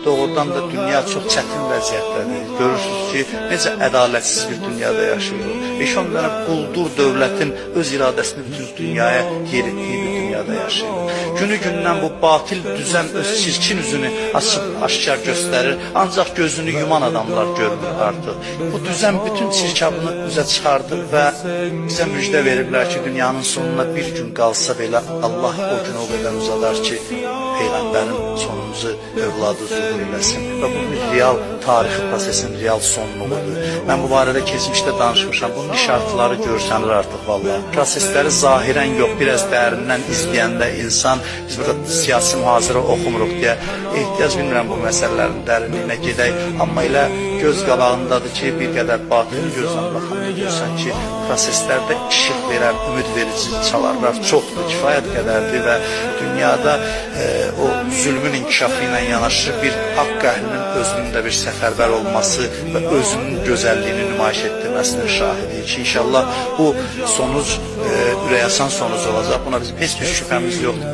doğrudan da dünya çox çətin vəziyyətdədir. Görürsünüz ki, necə ədalətsiz bir dünyada yaşayırıq. 5-10 dənə quldur dövlətin öz iradəsini bütün dünyaya yeritdiyi bir dünyada yaşayırıq. Günü-gündən bu batil düzən öz çirkin üzünü aşkar göstərir, ancaq gözünü yuman adamlar görmür artıq. Bu düzən bütün çirkabını üzə çıxardır və bizə müjdə veriblər ki, dünyanın sonuna bir gün qalsa belə Allah o gün o qədər uzadar ki, Peyğəmbərin sonumuzu övladı zuhur eləsin və bu bir real tarixi prosesin real sonluğudur. Mən bu barədə keçmişdə danışmışam, bunun işartıları görsənir artıq vallahi. Prosesləri zahirən yox, biraz dərindən izləyəndə insan, biz burada siyasi mühazirə oxumuruq deyə ehtiyac bilmirəm bu məsələlərin dərinliyinə gedək, amma elə göz qabağındadır ki, bir qədər batıl gözlə baxanda görsən ki, proseslərdə işıq verər, ümid verici çalarlar çoxdur, kifayət qədərdir və dünyada o zülmün inkişafı ilə yanaşı bir haqq əhlinin özünün də bir səfərbər olması və özünün gözəlliyini nümayiş etdirməsinin şahidiyik ki, inşallah bu sonuc ürəyasan sonuc olacaq. Buna bizim heç bir şübhəmiz yoxdur.